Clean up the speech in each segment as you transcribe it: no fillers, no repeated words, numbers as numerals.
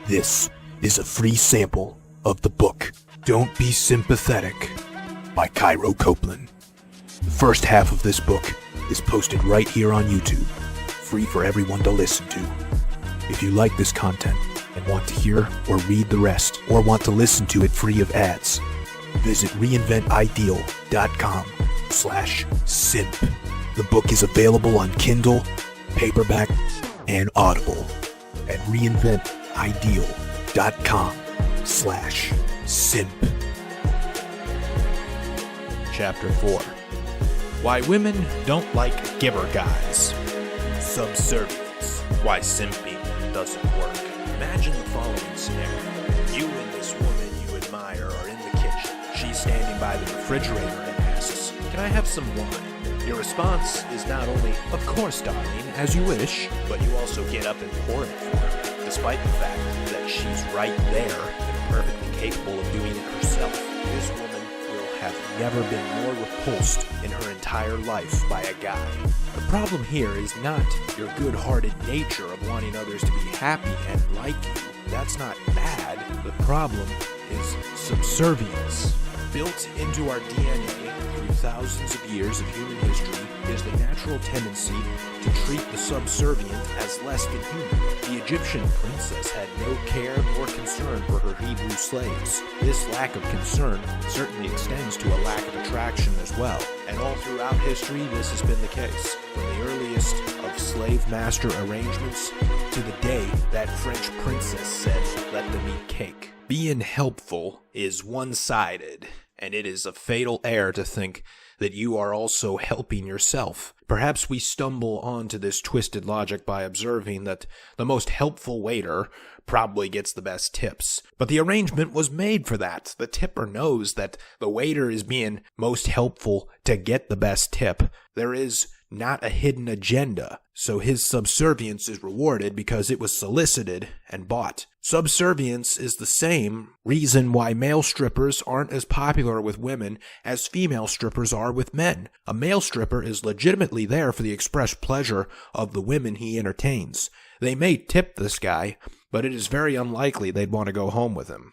This is a free sample of the book Don't Be Simp-Pathetic by Cairo Copeland. The first half of this book is posted right here on YouTube, free for everyone to listen to. If you like this content and want to hear or read the rest, or want to listen to it free of ads, visit reinventideal.com/simp. The book is available on Kindle, paperback, and Audible at reinventideal.com/simp. Chapter 4. Why women don't like giver guys. Subservience. Why simping doesn't work. Imagine the following scenario. You and this woman you admire are in the kitchen. She's standing by the refrigerator and asks, "Can I have some wine?" Your response is not only, "Of course, darling, as you wish," but you also get up and pour it for her, despite the fact that she's right there and perfectly capable of doing it herself. This woman will have never been more repulsed in her entire life by a guy. The problem here is not your good-hearted nature of wanting others to be happy and like you. That's not bad. The problem is subservience. Built into our DNA through thousands of years of human history is the natural tendency to treat the subservient as less than human. The Egyptian princess had no care nor concern for her Hebrew slaves. This lack of concern certainly extends to a lack of attraction as well. And all throughout history, this has been the case. From the earliest of slave-master arrangements to the day that French princess said, "Let them eat cake." Being helpful is one-sided, and it is a fatal error to think that you are also helping yourself. Perhaps we stumble onto this twisted logic by observing that the most helpful waiter probably gets the best tips. But the arrangement was made for that. The tipper knows that the waiter is being most helpful to get the best tip. There is not a hidden agenda, so his subservience is rewarded because it was solicited and bought. Subservience is the same reason why male strippers aren't as popular with women as female strippers are with men. A male stripper is legitimately there for the express pleasure of the women he entertains. They may tip this guy, but it is very unlikely they'd want to go home with him.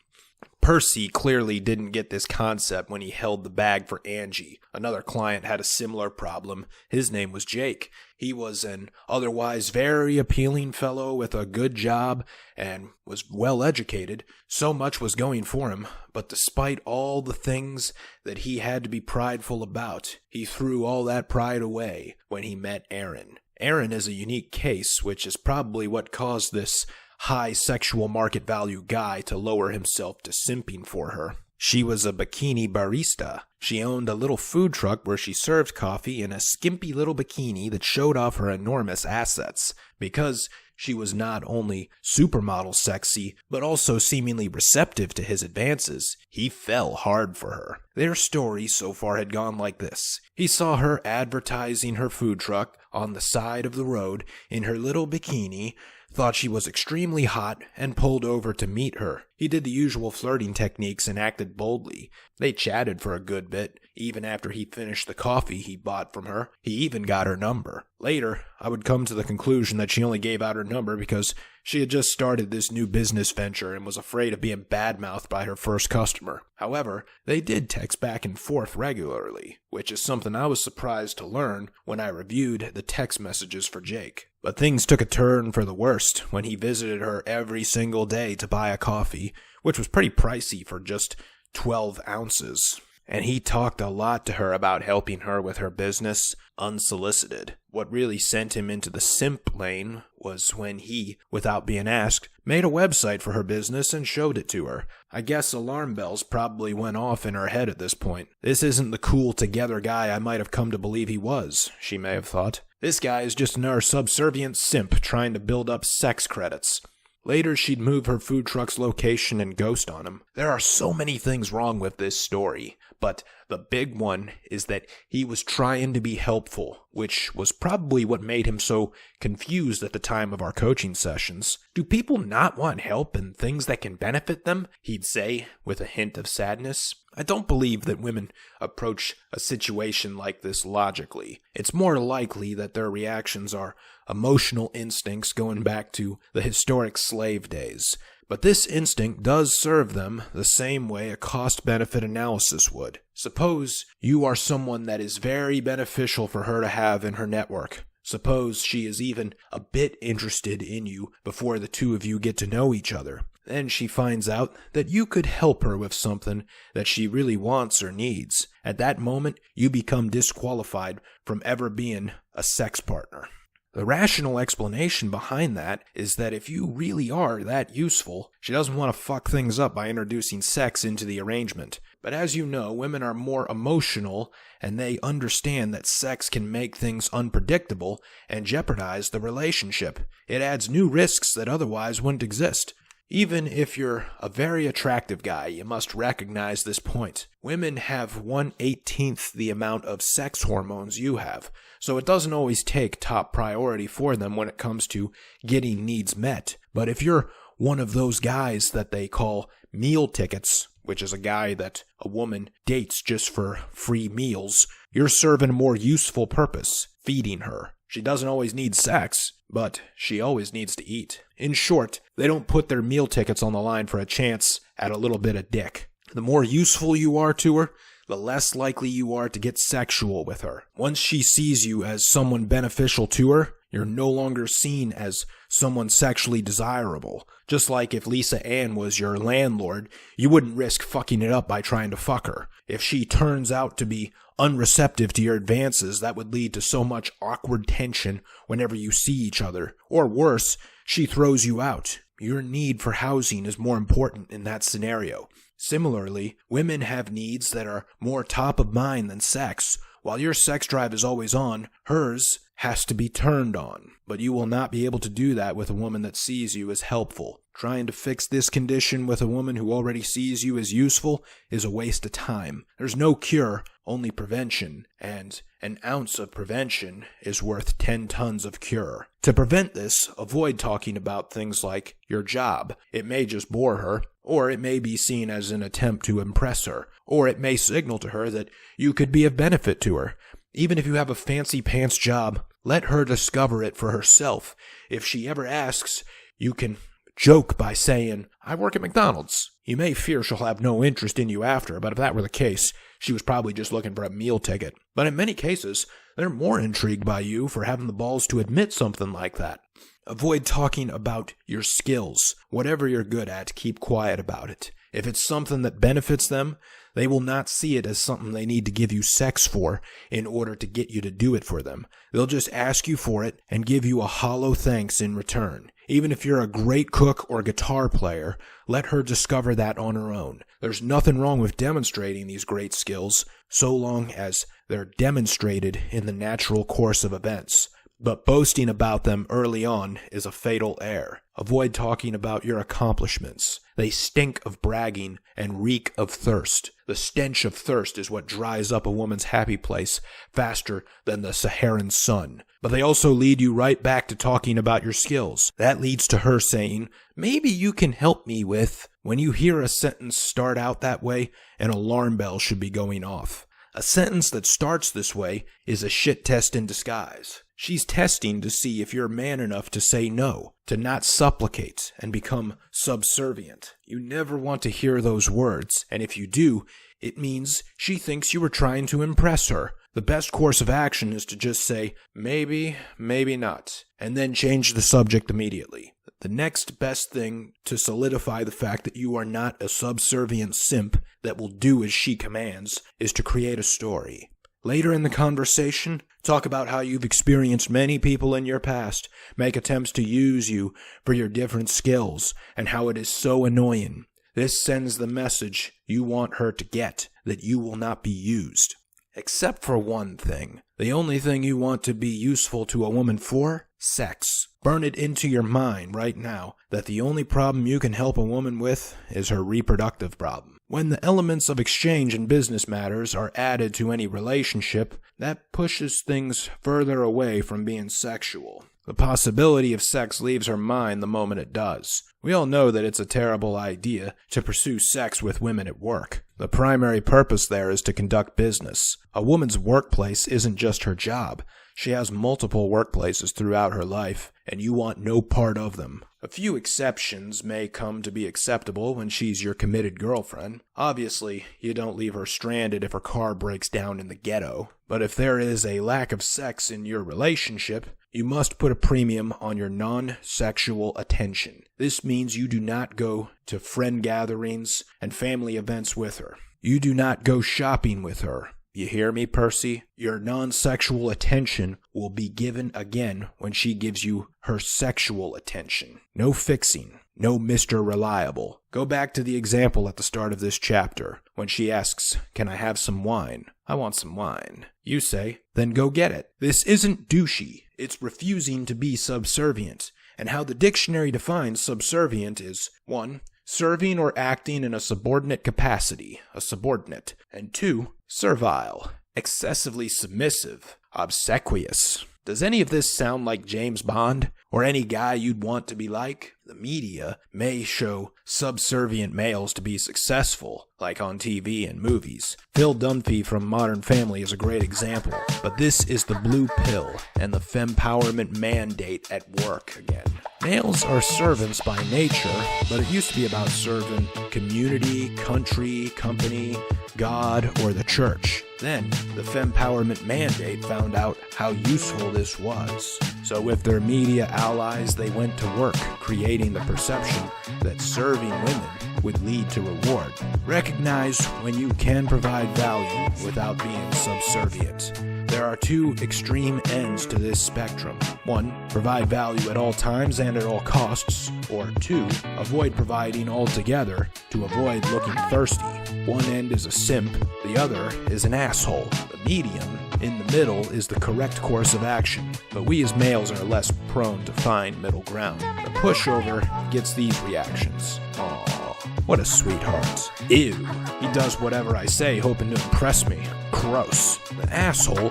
Percy clearly didn't get this concept when he held the bag for Angie. Another client had a similar problem. His name was Jake. He was an otherwise very appealing fellow with a good job and was well educated. So much was going for him, but despite all the things that he had to be prideful about, he threw all that pride away when he met Erin. Erin is a unique case, which is probably what caused this high sexual market value guy to lower himself to simping for her. She was a bikini barista. She owned a little food truck where she served coffee in a skimpy little bikini that showed off her enormous assets. Because she was not only supermodel sexy, but also seemingly receptive to his advances, he fell hard for her. Their story so far had gone like this. He saw her advertising her food truck on the side of the road in her little bikini, thought she was extremely hot, and pulled over to meet her. He did the usual flirting techniques and acted boldly. They chatted for a good bit, even after he finished the coffee he bought from her. He even got her number. Later, I would come to the conclusion that she only gave out her number because she had just started this new business venture and was afraid of being badmouthed by her first customer. However, they did text back and forth regularly, which is something I was surprised to learn when I reviewed the text messages for Jake. But things took a turn for the worst when he visited her every single day to buy a coffee, which was pretty pricey for just 12 ounces. And he talked a lot to her about helping her with her business, unsolicited. What really sent him into the simp lane was when he, without being asked, made a website for her business and showed it to her. I guess alarm bells probably went off in her head at this point. This isn't the cool together guy I might have come to believe he was, she may have thought. This guy is just another subservient simp trying to build up sex credits. Later, she'd move her food truck's location and ghost on him. There are so many things wrong with this story, but the big one is that he was trying to be helpful, which was probably what made him so confused at the time of our coaching sessions. "Do people not want help and things that can benefit them?" he'd say, with a hint of sadness. I don't believe that women approach a situation like this logically. It's more likely that their reactions are emotional instincts going back to the historic slave days. But this instinct does serve them the same way a cost-benefit analysis would. Suppose you are someone that is very beneficial for her to have in her network. Suppose she is even a bit interested in you before the two of you get to know each other. Then she finds out that you could help her with something that she really wants or needs. At that moment, you become disqualified from ever being a sex partner. The rational explanation behind that is that if you really are that useful, she doesn't want to fuck things up by introducing sex into the arrangement. But as you know, women are more emotional, and they understand that sex can make things unpredictable and jeopardize the relationship. It adds new risks that otherwise wouldn't exist. Even if you're a very attractive guy, you must recognize this point. Women have 1/18 the amount of sex hormones you have, so it doesn't always take top priority for them when it comes to getting needs met. But if you're one of those guys that they call meal tickets, which is a guy that a woman dates just for free meals, you're serving a more useful purpose, feeding her. She doesn't always need sex, but she always needs to eat. In short, they don't put their meal tickets on the line for a chance at a little bit of dick. The more useful you are to her, the less likely you are to get sexual with her. Once she sees you as someone beneficial to her, you're no longer seen as someone sexually desirable. Just like if Lisa Ann was your landlord, you wouldn't risk fucking it up by trying to fuck her. If she turns out to be unreceptive to your advances, that would lead to so much awkward tension whenever you see each other. Or worse, she throws you out. Your need for housing is more important in that scenario. Similarly, women have needs that are more top of mind than sex. While your sex drive is always on, hers has to be turned on. But you will not be able to do that with a woman that sees you as helpful. Trying to fix this condition with a woman who already sees you as useful is a waste of time. There's no cure, only prevention, and an ounce of prevention is worth 10 tons of cure. To prevent this, avoid talking about things like your job. It may just bore her, or it may be seen as an attempt to impress her, or it may signal to her that you could be of benefit to her. Even if you have a fancy pants job, let her discover it for herself. If she ever asks, you can joke by saying, "I work at McDonald's." You may fear she'll have no interest in you after, but if that were the case, she was probably just looking for a meal ticket. But in many cases, they're more intrigued by you for having the balls to admit something like that. Avoid talking about your skills. Whatever you're good at, keep quiet about it. If it's something that benefits them, they will not see it as something they need to give you sex for in order to get you to do it for them. They'll just ask you for it and give you a hollow thanks in return. Even if you're a great cook or guitar player, let her discover that on her own. There's nothing wrong with demonstrating these great skills, so long as they're demonstrated in the natural course of events. But boasting about them early on is a fatal error. Avoid talking about your accomplishments. They stink of bragging and reek of thirst. The stench of thirst is what dries up a woman's happy place faster than the Saharan sun. But they also lead you right back to talking about your skills. That leads to her saying, "Maybe you can help me with." When you hear a sentence start out that way, an alarm bell should be going off. A sentence that starts this way is a shit test in disguise. She's testing to see if you're man enough to say no, to not supplicate and become subservient. You never want to hear those words, and if you do, it means she thinks you were trying to impress her. The best course of action is to just say, maybe, maybe not, and then change the subject immediately. The next best thing to solidify the fact that you are not a subservient simp that will do as she commands is to create a story. Later in the conversation, talk about how you've experienced many people in your past make attempts to use you for your different skills and how it is so annoying. This sends the message you want her to get, that you will not be used. Except for one thing. The only thing you want to be useful to a woman for? Sex. Burn it into your mind right now that the only problem you can help a woman with is her reproductive problem. When the elements of exchange in business matters are added to any relationship, that pushes things further away from being sexual. The possibility of sex leaves her mind the moment it does. We all know that it's a terrible idea to pursue sex with women at work. The primary purpose there is to conduct business. A woman's workplace isn't just her job. She has multiple workplaces throughout her life, and you want no part of them. A few exceptions may come to be acceptable when she's your committed girlfriend. Obviously, you don't leave her stranded if her car breaks down in the ghetto. But if there is a lack of sex in your relationship, you must put a premium on your non-sexual attention. This means you do not go to friend gatherings and family events with her. You do not go shopping with her. You hear me, Percy? Your non-sexual attention will be given again when she gives you her sexual attention. No fixing. No Mr. Reliable. Go back to the example at the start of this chapter, when she asks, "Can I have some wine?" "I want some wine." You say, "Then go get it." This isn't douchey. It's refusing to be subservient. And how the dictionary defines subservient is 1. Serving or acting in a subordinate capacity, a subordinate. And 2. Servile, excessively submissive, obsequious. Does any of this sound like James Bond? Or any guy you'd want to be like? The media may show subservient males to be successful, like on TV and movies. Phil Dunphy from Modern Family is a great example. But this is the blue pill and the fempowerment mandate at work again. Males are servants by nature, but it used to be about serving community, country, company, God, or the church. Then, the fempowerment mandate found out how useful this was. So with their media allies, they went to work, creating the perception that serving women would lead to reward. Recognize when you can provide value without being subservient. There are two extreme ends to this spectrum. 1. Provide value at all times and at all costs. Or 2. Avoid providing altogether to avoid looking thirsty. One end is a simp, the other is an asshole. The medium in the middle is the correct course of action, but we as males are less prone to find middle ground. The pushover gets these reactions. Aww, what a sweetheart. Ew, he does whatever I say hoping to impress me. Gross. The asshole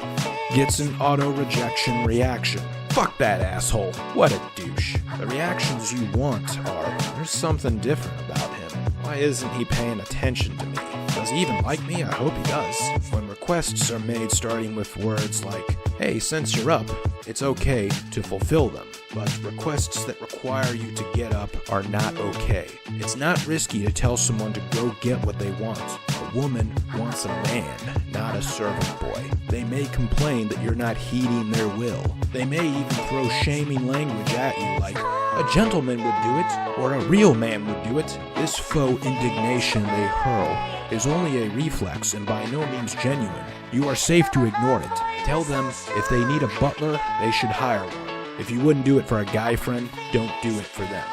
gets an auto-rejection reaction. Fuck that asshole. What a douche. The reactions you want are, there's something different about him. Why isn't he paying attention to me? Does he even like me? I hope he does. When requests are made starting with words like, "Hey, since you're up," it's okay to fulfill them. But requests that require you to get up are not okay. It's not risky to tell someone to go get what they want. A woman wants a man, not a servant boy. They may complain that you're not heeding their will. They may even throw shaming language at you like, "A gentleman would do it," or "A real man would do it." This faux indignation they hurl is only a reflex and by no means genuine. You are safe to ignore it. Tell them if they need a butler, they should hire one. If you wouldn't do it for a guy friend, don't do it for them.